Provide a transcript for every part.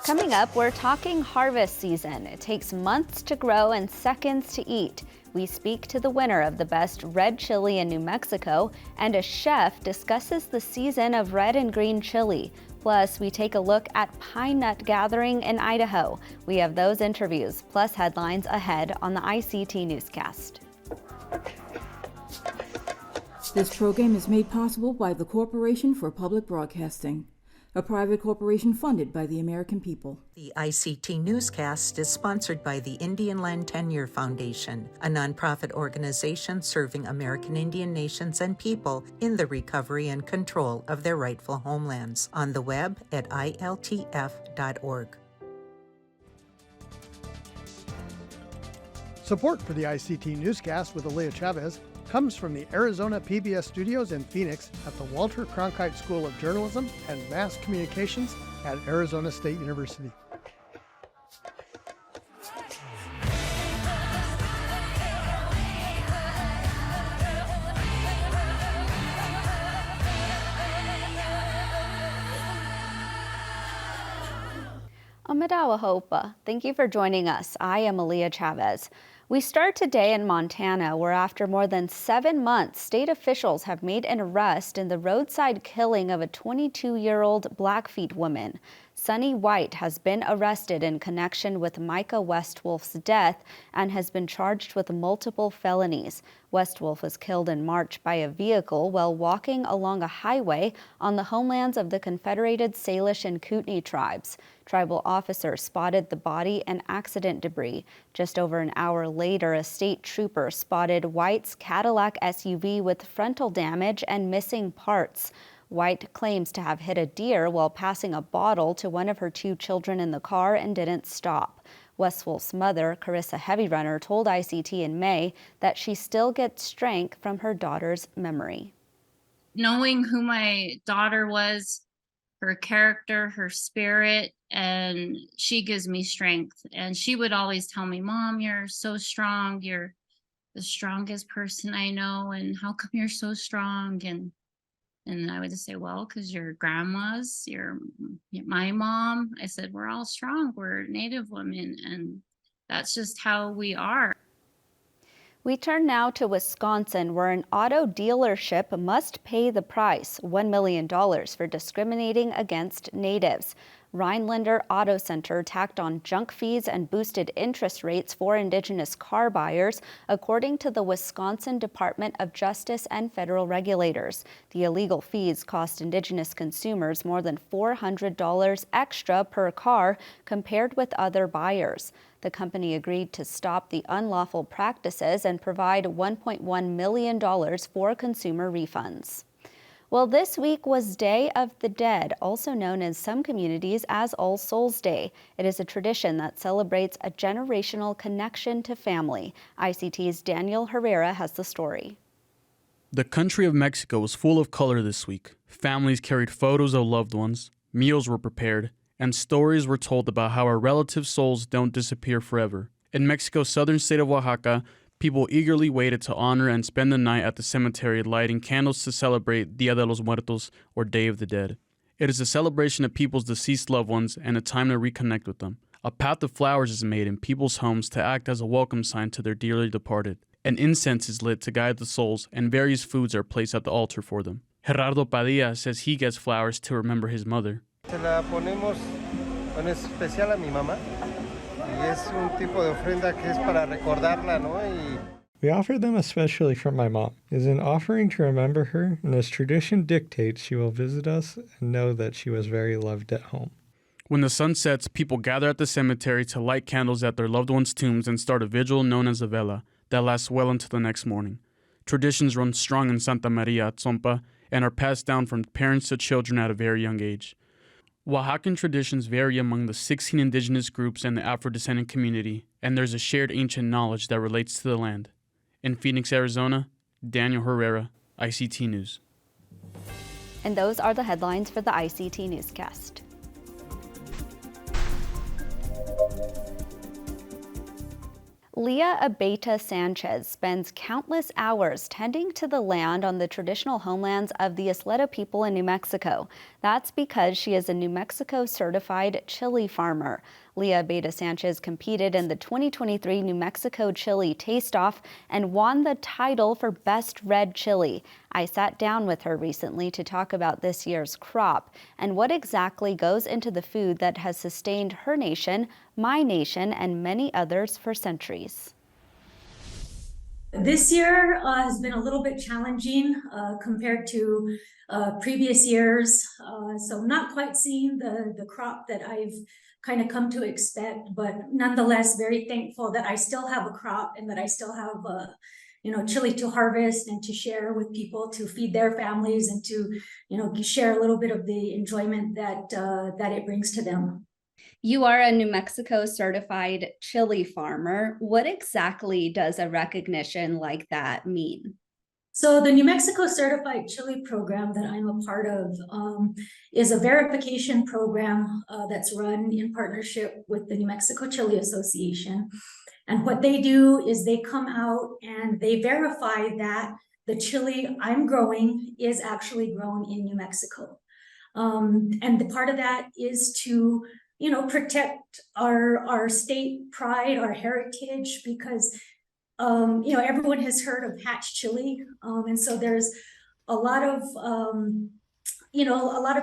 Coming up, we're talking harvest season. It takes months to grow and seconds to eat. We speak to the winner of the best red chili in New Mexico, and a chef discusses the season of red and green chili. Plus, we take a look at pine nut gathering in Idaho. We have those interviews, plus headlines ahead on the ICT Newscast. This program is made possible by the Corporation for Public Broadcasting, a private corporation funded by the American people. The ICT Newscast is sponsored by the Indian Land Tenure Foundation, a nonprofit organization serving American Indian nations and people in the recovery and control of their rightful homelands. On the web at iltf.org. Support for the ICT Newscast with Lia Chavez comes from the Arizona PBS studios in Phoenix at the Walter Cronkite School of Journalism and Mass Communications at Arizona State University. Amadawa Hopa, thank you for joining us. I am Lia Chavez. We start today in Montana, where after more than 7 months, state officials have made an arrest in the roadside killing of a 22-year-old Blackfeet woman. Sunny White has been arrested in connection with Micah Westwolf's death and has been charged with multiple felonies. Westwolf was killed in March by a vehicle while walking along a highway on the homelands of the Confederated Salish and Kootenai tribes. Tribal officers spotted the body and accident debris. Just over an hour later, a state trooper spotted White's Cadillac SUV with frontal damage and missing parts. White claims to have hit a deer while passing a bottle to one of her 2 children in the car and didn't stop. Westwolf's mother, Carissa Heavyrunner, told ICT in May that she still gets strength from her daughter's memory. Knowing who my daughter was, her character, her spirit, and she gives me strength. And she would always tell me, "Mom, you're so strong. You're the strongest person I know. And how come you're so strong?" And I would just say, "Well, because your grandma's, my mom." I said, "We're all strong. We're Native women, and that's just how we are." We turn now to Wisconsin, where an auto dealership must pay the price, $1 million, for discriminating against natives. Rhinelander Auto Center tacked on junk fees and boosted interest rates for Indigenous car buyers, according to the Wisconsin Department of Justice and federal regulators. The illegal fees cost Indigenous consumers more than $400 extra per car compared with other buyers. The company agreed to stop the unlawful practices and provide $1.1 million for consumer refunds. Well, this week was Day of the Dead, also known in some communities as All Souls Day. It is a tradition that celebrates a generational connection to family. ICT's Daniel Herrera has the story. The country of Mexico was full of color this week. Families carried photos of loved ones, meals were prepared, and stories were told about how our relative souls don't disappear forever. In Mexico's southern state of Oaxaca, people eagerly waited to honor and spend the night at the cemetery lighting candles to celebrate Dia de los Muertos, or Day of the Dead. It is a celebration of people's deceased loved ones and a time to reconnect with them. A path of flowers is made in people's homes to act as a welcome sign to their dearly departed. An incense is lit to guide the souls, and various foods are placed at the altar for them. Gerardo Padilla says he gets flowers to remember his mother. Se la ponemos en especial a mi mamá. Y es un tipo de ofrenda que es para recordarla, ¿no? We offer them especially for my mom. It is an offering to remember her, and as tradition dictates, she will visit us and know that she was very loved at home. When the sun sets, people gather at the cemetery to light candles at their loved ones' tombs and start a vigil known as a vela that lasts well into the next morning. Traditions run strong in Santa Maria, Tzompa, and are passed down from parents to children at a very young age. Oaxacan traditions vary among the 16 indigenous groups and the Afro-descendant community, and there's a shared ancient knowledge that relates to the land. In Phoenix, Arizona, Daniel Herrera, ICT News. And those are the headlines for the ICT Newscast. Lia Abeita-Sanchez spends countless hours tending to the land on the traditional homelands of the Isleta people in New Mexico. That's because she is a New Mexico certified chili farmer. Lia Abeita-Sanchez competed in the 2023 New Mexico Chile Taste Off and won the title for Best Red Chile. I sat down with her recently to talk about this year's crop and what exactly goes into the food that has sustained her nation, my nation, and many others for centuries. This year has been a little bit challenging compared to previous years. So not quite seeing the crop that I've kind of come to expect, but nonetheless very thankful that I still have a crop and that I still have chili to harvest and to share with people, to feed their families, and to share a little bit of the enjoyment that that it brings to them. You are a New Mexico certified chili farmer. What exactly does a recognition like that mean? So the New Mexico Certified Chili Program that I'm a part of is a verification program that's run in partnership with the New Mexico Chili Association. And what they do is they come out and they verify that the chili I'm growing is actually grown in New Mexico. And the part of that is to protect our state pride, our heritage, because everyone has heard of hatch chili, and so there's a lot of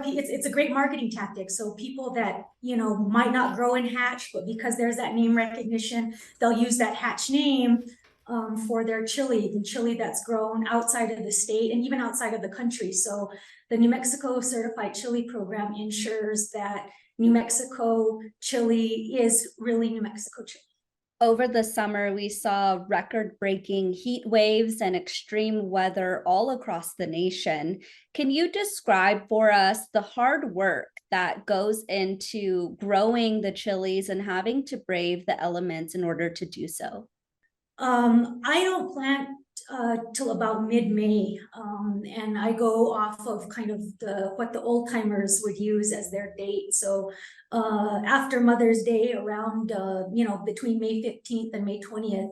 people. It's a great marketing tactic. So people that might not grow in hatch, but because there's that name recognition, they'll use that hatch name for their chili, the chili that's grown outside of the state and even outside of the country. So the New Mexico Certified Chili Program ensures that New Mexico chili is really New Mexico chili. Over the summer, we saw record-breaking heat waves and extreme weather all across the nation. Can you describe for us the hard work that goes into growing the chilies and having to brave the elements in order to do so? I don't plant till about mid-May, and I go off of kind of what the old timers would use as their date. So after Mother's Day, around between May 15th and May 20th.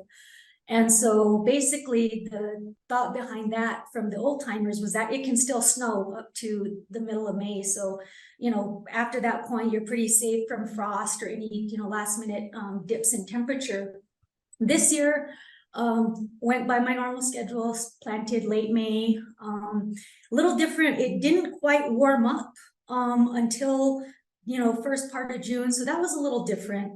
And so basically the thought behind that from the old timers was that it can still snow up to the middle of May. So after that point, you're pretty safe from frost or any last minute dips in temperature. This year went by my normal schedule, planted late May. A little different. It didn't quite warm up until first part of June, so that was a little different.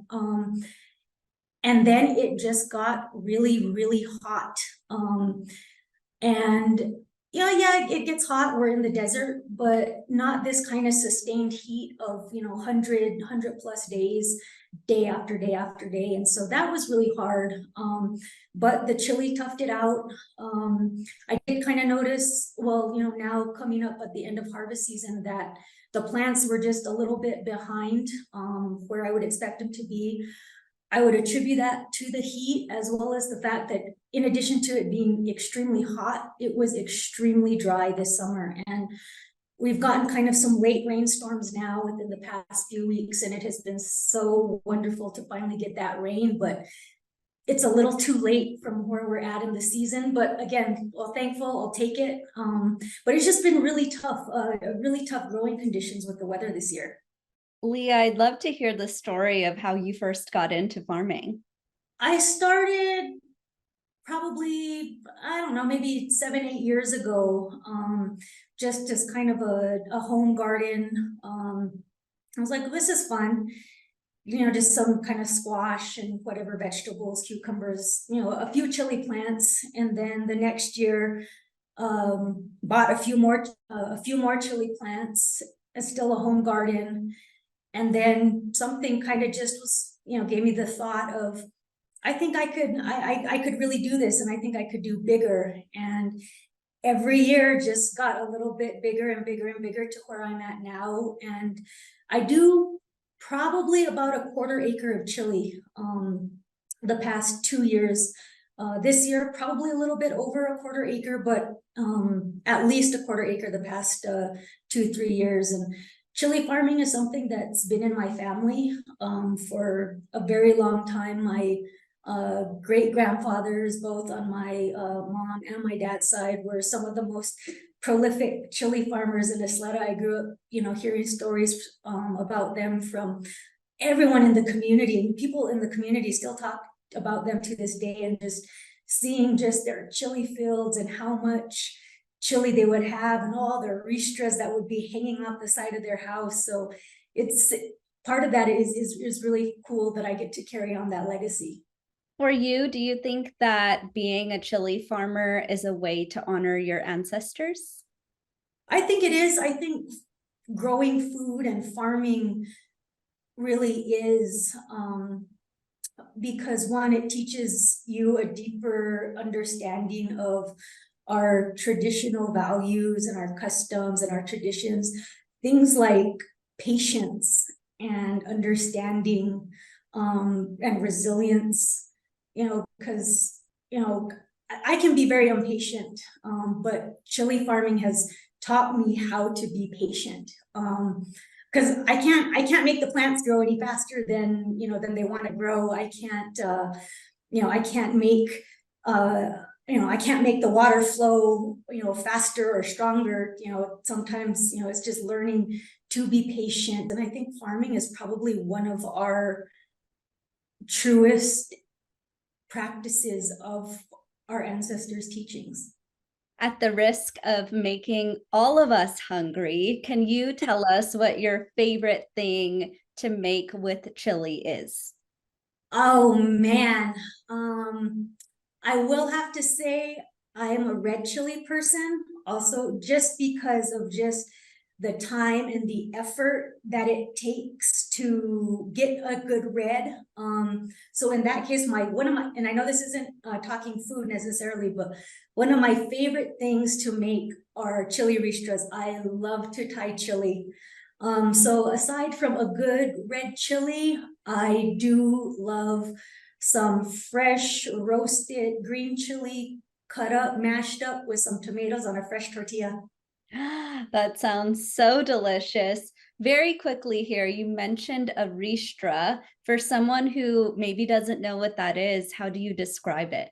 And then it just got really, really hot. And it gets hot. We're in the desert, but not this kind of sustained heat of 100 plus days, day after day after day. And so that was really hard. But the chili toughed it out. I did kind of notice, now coming up at the end of harvest season, that the plants were just a little bit behind where I would expect them to be. I would attribute that to the heat, as well as the fact that in addition to it being extremely hot, it was extremely dry this summer. And we've gotten kind of some late rainstorms now within the past few weeks, and it has been so wonderful to finally get that rain, but it's a little too late from where we're at in the season. But again, thankful, I'll take it. But it's just been really tough growing conditions with the weather this year. Lia, I'd love to hear the story of how you first got into farming. I started probably, I don't know, maybe 7-8 years ago, just as kind of a home garden. I was like, this is fun. Just some kind of squash and whatever vegetables, cucumbers, a few chili plants. And then the next year, bought a few more chili plants, still a home garden. And then something kind of just was, gave me the thought of, I think I could really do this, and I think I could do bigger. And every year just got a little bit bigger and bigger and bigger to where I'm at now. And I do probably about a 1/4 acre of chili the past 2 years. This year, probably a little bit over a 1/4 acre, but at least a 1/4 acre the past 2-3 years. And chili farming is something that's been in my family for a very long time. My great grandfathers, both on my mom and my dad's side, were some of the most prolific chili farmers in Isleta. I grew up, hearing stories about them from everyone in the community, and people in the community still talk about them to this day, and just seeing just their chili fields and how much chili they would have, and all their ristras that would be hanging off the side of their house. So it's part of that is really cool that I get to carry on that legacy. For you, do you think that being a chili farmer is a way to honor your ancestors? I think it is. I think growing food and farming really is, because one, it teaches you a deeper understanding of our traditional values and our customs and our traditions, things like patience and understanding, and resilience, because, I can be very impatient, but chili farming has taught me how to be patient. Because I can't make the plants grow any faster than they want to grow. I can't make I can't make the water flow faster or stronger. Sometimes it's just learning to be patient. And I think farming is probably one of our truest practices of our ancestors' teachings. At the risk of making all of us hungry, can you tell us what your favorite thing to make with chili is? Oh man, I will have to say I am a red chili person, also just because of just the time and the effort that it takes to get a good red. So in that case, and I know this isn't talking food necessarily, but one of my favorite things to make are chili ristras. I love to Thai chili. So aside from a good red chili, I do love some fresh roasted green chili, cut up, mashed up with some tomatoes on a fresh tortilla. That sounds so delicious. Very quickly here, you mentioned a ristra. For someone who maybe doesn't know what that is, how do you describe it?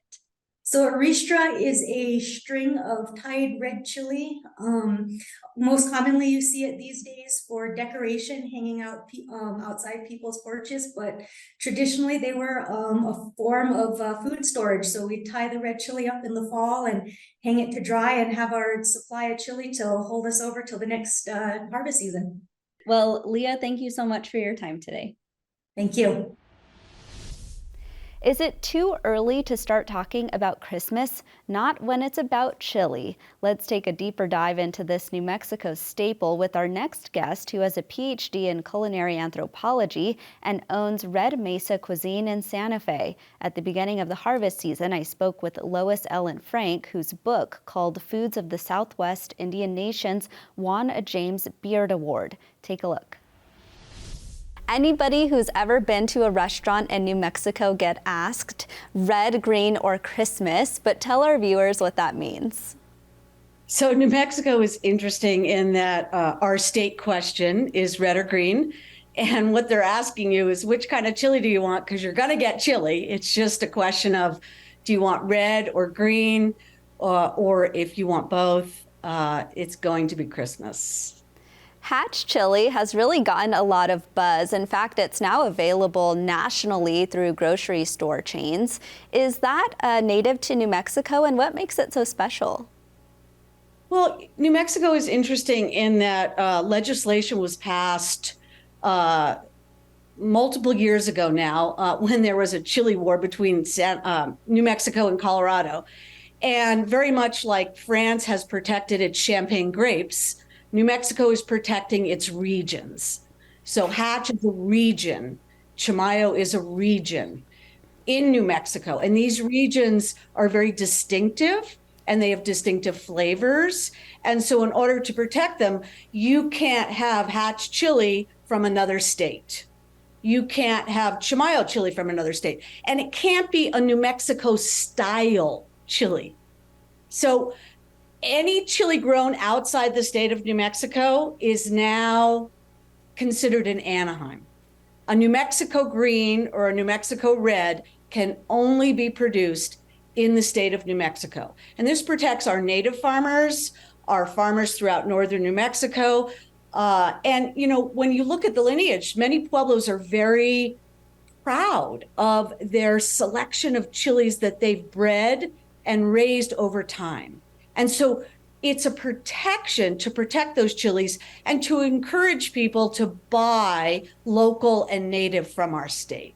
So a ristra is a string of tied red chili. Most commonly you see it these days for decoration, hanging out outside people's porches, but traditionally they were a form of food storage. So we tie the red chili up in the fall and hang it to dry and have our supply of chili to hold us over till the next harvest season. Well, Lia, thank you so much for your time today. Thank you. Is it too early to start talking about Christmas? Not when it's about chili. Let's take a deeper dive into this New Mexico staple with our next guest, who has a Ph.D. in culinary anthropology and owns Red Mesa Cuisine in Santa Fe. At the beginning of the harvest season, I spoke with Lois Ellen Frank, whose book, called Foods of the Southwest Indian Nations, won a James Beard Award. Take a look. Anybody who's ever been to a restaurant in New Mexico get asked red, green, or Christmas, but tell our viewers what that means. So New Mexico is interesting in that our state question is red or green. And what they're asking you is which kind of chili do you want? Because you're going to get chili. It's just a question of, do you want red or green? Or if you want both, it's going to be Christmas. Hatch chili has really gotten a lot of buzz. In fact, it's now available nationally through grocery store chains. Is that native to New Mexico, and what makes it so special? Well, New Mexico is interesting in that legislation was passed multiple years ago now when there was a chili war between New Mexico and Colorado. And very much like France has protected its Champagne grapes, New Mexico is protecting its regions. So Hatch is a region, Chimayo is a region in New Mexico. And these regions are very distinctive and they have distinctive flavors. And so in order to protect them, you can't have Hatch chili from another state. You can't have Chimayo chili from another state. And it can't be a New Mexico style chili. So any chili grown outside the state of New Mexico is now considered in Anaheim. A New Mexico green or a New Mexico red can only be produced in the state of New Mexico. And this protects our native farmers, our farmers throughout northern New Mexico. And, when you look at the lineage, many Pueblos are very proud of their selection of chilies that they've bred and raised over time. And so it's a protection to protect those chilies and to encourage people to buy local and native from our state.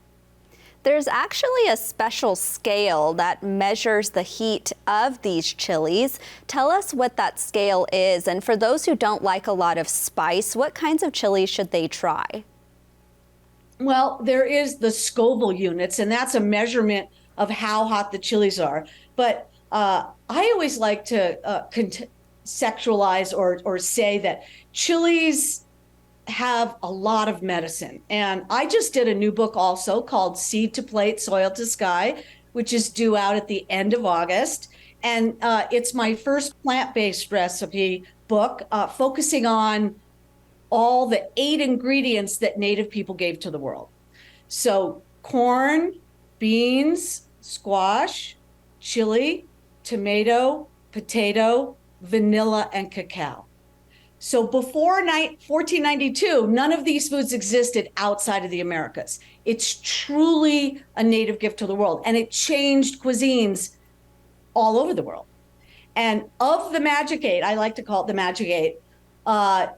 There's actually a special scale that measures the heat of these chilies. Tell us what that scale is. And for those who don't like a lot of spice, what kinds of chilies should they try? Well, there is the Scoville units, and that's a measurement of how hot the chilies are. But I always like to contextualize or say that chilies have a lot of medicine. And I just did a new book also called Seed to Plate, Soil to Sky, which is due out at the end of August. And it's my first plant-based recipe book focusing on all the 8 ingredients that Native people gave to the world. So corn, beans, squash, chili, tomato, potato, vanilla, and cacao. So before 1492, none of these foods existed outside of the Americas. It's truly a native gift to the world, and it changed cuisines all over the world. And of the Magic 8, I like to call it the Magic 8,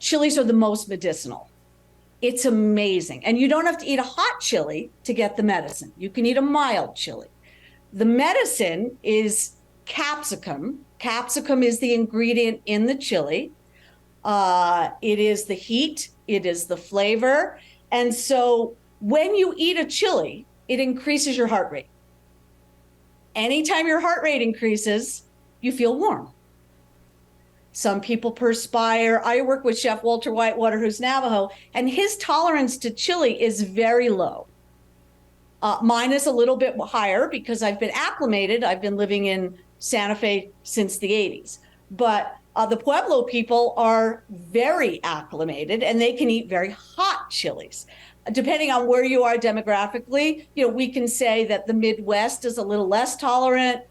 chilies are the most medicinal. It's amazing. And you don't have to eat a hot chili to get the medicine. You can eat a mild chili. The medicine is capsicum. Capsicum is the ingredient in the chili. It is the heat, it is the flavor. And so when you eat a chili, it increases your heart rate. Anytime your heart rate increases, you feel warm. Some people perspire. I work with Chef Walter Whitewater, who's Navajo, and his tolerance to chili is very low. Mine is a little bit higher because I've been acclimated. I've been living in Santa Fe since the 80s. But the Pueblo people are very acclimated, and they can eat very hot chilies. Depending on where you are demographically, we can say that the Midwest is a little less tolerant,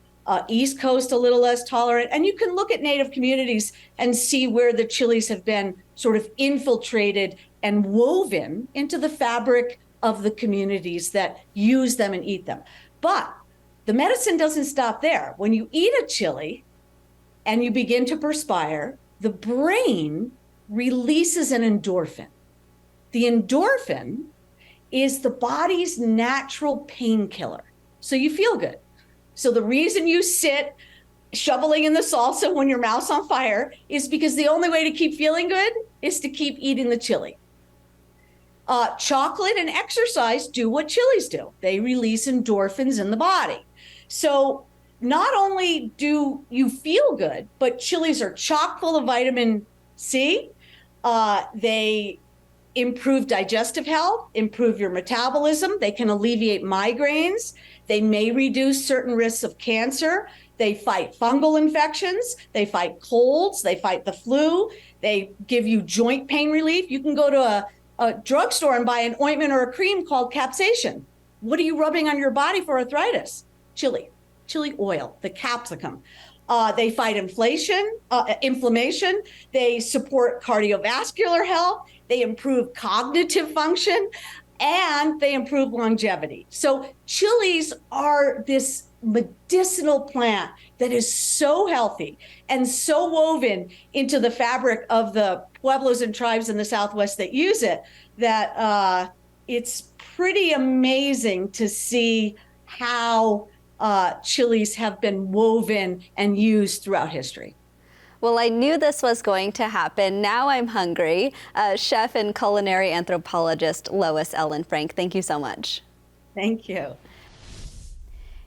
East Coast a little less tolerant. And you can look at Native communities and see where the chilies have been sort of infiltrated and woven into the fabric of the communities that use them and eat them. But the medicine doesn't stop there. When you eat a chili and you begin to perspire, the brain releases an endorphin. The endorphin is the body's natural painkiller. So you feel good. So the reason you sit shoveling in the salsa when your mouth's on fire is because the only way to keep feeling good is to keep eating the chili. Chocolate and exercise do what chilies do. They release endorphins in the body. So not only do you feel good, but chilies are chock full of vitamin C. They improve digestive health, improve your metabolism. They can alleviate migraines. They may reduce certain risks of cancer. They fight fungal infections. They fight colds. They fight the flu. They give you joint pain relief. You can go to a drugstore and buy an ointment or a cream called capsaicin. What are you rubbing on your body for arthritis? Chili oil, the capsicum. They fight inflammation. They support cardiovascular health. They improve cognitive function, and they improve longevity. So chilies are this medicinal plant that is so healthy and so woven into the fabric of the Pueblos and tribes in the Southwest that use it, that it's pretty amazing to see how chilies have been woven and used throughout history. Well, I knew this was going to happen. Now I'm hungry. Chef and culinary anthropologist Lois Ellen Frank, thank you so much. Thank you.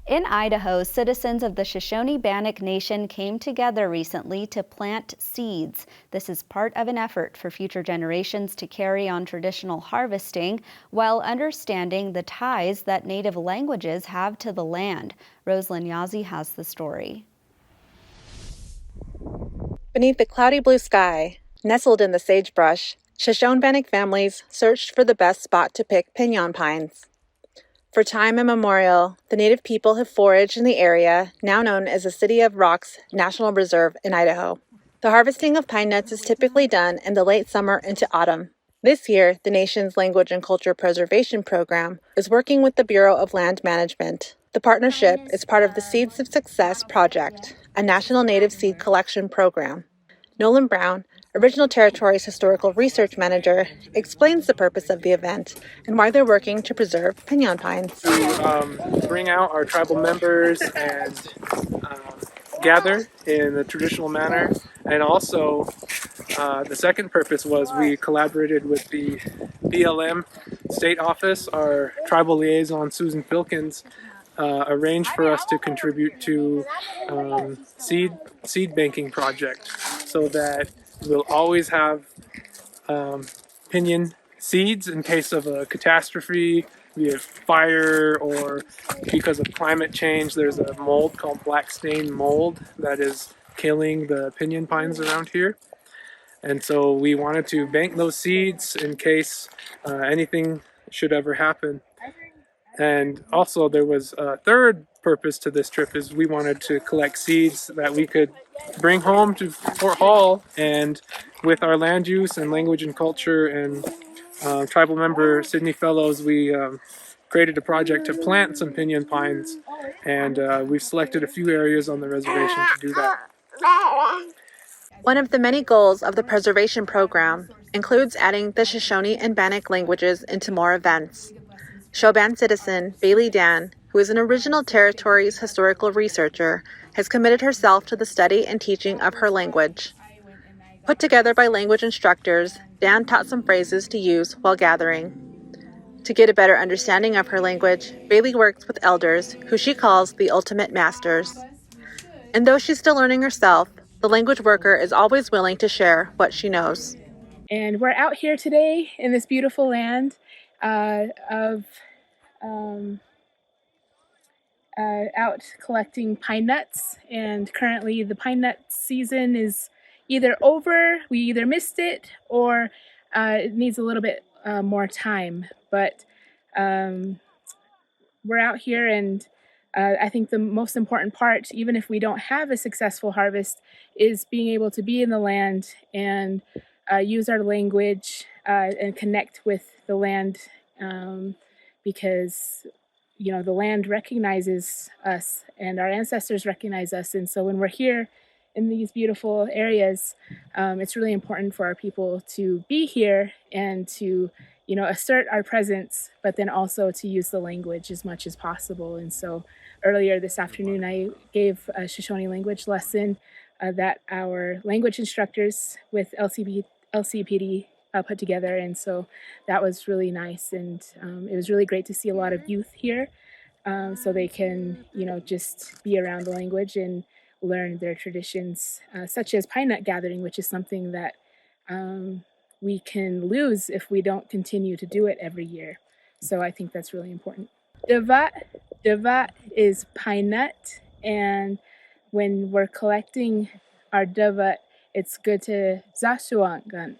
In Idaho, citizens of the Shoshone-Bannock Nation came together recently to plant seeds. This is part of an effort for future generations to carry on traditional harvesting while understanding the ties that Native languages have to the land. Rosalind Yazzie has the story. Beneath the cloudy blue sky, nestled in the sagebrush, Shoshone-Bannock families searched for the best spot to pick piñon pines. For time immemorial, the Native people have foraged in the area, now known as the City of Rocks National Reserve in Idaho. The harvesting of pine nuts is typically done in the late summer into autumn. This year, the nation's Language and Culture Preservation Program is working with the Bureau of Land Management. The partnership is part of the Seeds of Success Project, a national native seed collection program. Nolan Brown, Original Territories Historical Research Manager, explains the purpose of the event and why they're working to preserve pinyon pines. To bring out our tribal members and gather in a traditional manner. And also, the second purpose was we collaborated with the BLM state office. Our tribal liaison, Susan Filkins, arranged for us to contribute to seed banking project so that we'll always have pinyon seeds in case of a catastrophe, be it fire or because of climate change. There's a mold called black stain mold that is killing the pinyon pines around here. And so we wanted to bank those seeds in case anything should ever happen. And also there was a third purpose to this trip, is we wanted to collect seeds that we could bring home to Fort Hall, and with our land use and language and culture and tribal member Sydney Fellows, we created a project to plant some pinyon pines, and we've selected a few areas on the reservation to do that. One of the many goals of the preservation program includes adding the Shoshone and Bannock languages into more events. Shoban citizen Bailey Dan, who is an original territories historical researcher, has committed herself to the study and teaching of her language. Put together by language instructors, Dan taught some phrases to use while gathering. To get a better understanding of her language, Bailey works with elders, who she calls the ultimate masters. And though she's still learning herself, the language worker is always willing to share what she knows. And we're out here today in this beautiful land out collecting pine nuts, and currently the pine nut season is either over, we either missed it, or it needs a little bit more time. But we're out here, and I think the most important part, even if we don't have a successful harvest, is being able to be in the land and use our language and connect with the land, because the land recognizes us and our ancestors recognize us. And so when we're here in these beautiful areas, it's really important for our people to be here and to assert our presence, but then also to use the language as much as possible. And so earlier this afternoon, I gave a Shoshone language lesson that our language instructors with LCPD put together. And so that was really nice. And it was really great to see a lot of youth here, so they can, just be around the language and learn their traditions, such as pine nut gathering, which is something that we can lose if we don't continue to do it every year. So I think that's really important. Davat is pine nut, and when we're collecting our davat, it's good to zashuangan,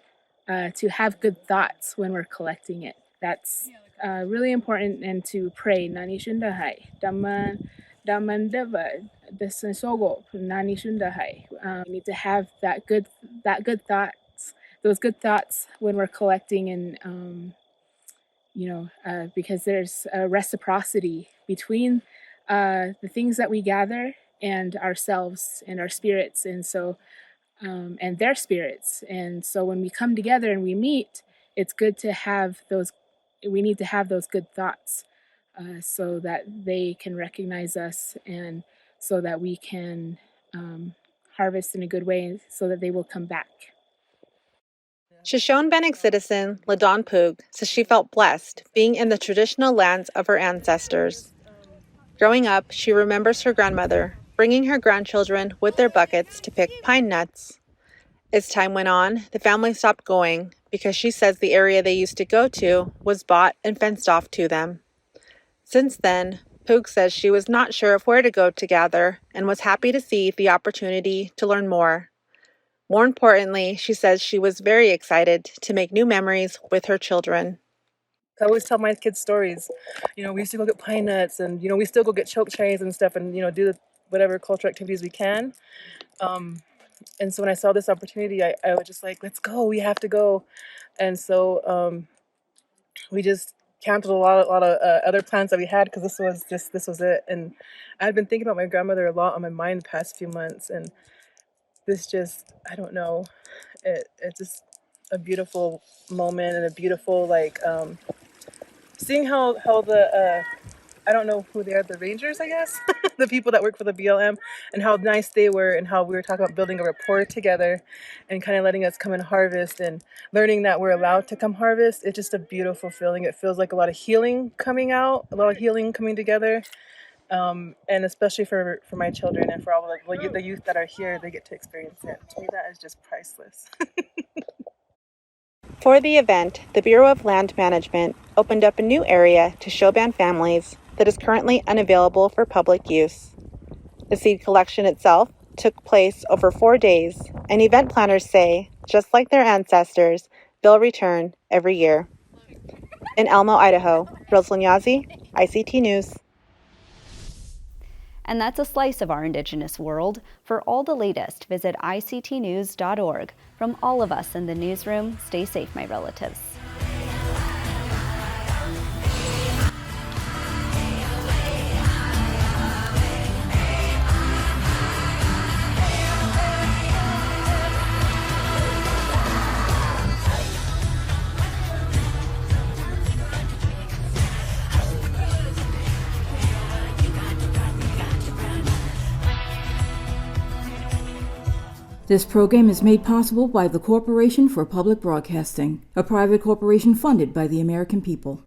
to have good thoughts when we're collecting it. That's really important, and to pray. Nani shundahai, daman davat, desensogo, nani shundahai. We need to have that good thoughts, those good thoughts when we're collecting, and because there's a reciprocity between the things that we gather and ourselves and our spirits, and so and their spirits. And so when we come together and we meet, it's good to have those. We need to have those good thoughts, so that they can recognize us, and so that we can harvest in a good way, so that they will come back. Shoshone Bannock citizen LaDawn Poog says she felt blessed being in the traditional lands of her ancestors. Growing up, she remembers her grandmother bringing her grandchildren with their buckets to pick pine nuts. As time went on, the family stopped going because she says the area they used to go to was bought and fenced off to them. Since then, Poog says she was not sure of where to go to gather and was happy to see the opportunity to learn more. More importantly, she says she was very excited to make new memories with her children. I always tell my kids stories. We used to go get pine nuts, and we still go get choke cherries and stuff, and do whatever cultural activities we can. And so when I saw this opportunity, I was just like, let's go. We have to go. And so we just canceled a lot of other plans that we had because this was it. And I had been thinking about my grandmother a lot on my mind the past few months, and this just, I don't know, it's just a beautiful moment and a beautiful seeing how the I don't know who they are, the rangers, I guess, the people that work for the BLM, and how nice they were, and how we were talking about building a rapport together and kind of letting us come and harvest and learning that we're allowed to come harvest. It's just a beautiful feeling. It feels like a lot of healing coming out, a lot of healing coming together. And especially for my children and for all the youth that are here, they get to experience it. To me, that is just priceless. For the event, the Bureau of Land Management opened up a new area to Shoban families that is currently unavailable for public use. The seed collection itself took place over 4 days, and event planners say, just like their ancestors, they'll return every year. In Elmo, Idaho, Rosalind Yazzie, ICT News. And that's a slice of our Indigenous world. For all the latest, visit ictnews.org. From all of us in the newsroom, stay safe, my relatives. This program is made possible by the Corporation for Public Broadcasting, a private corporation funded by the American people.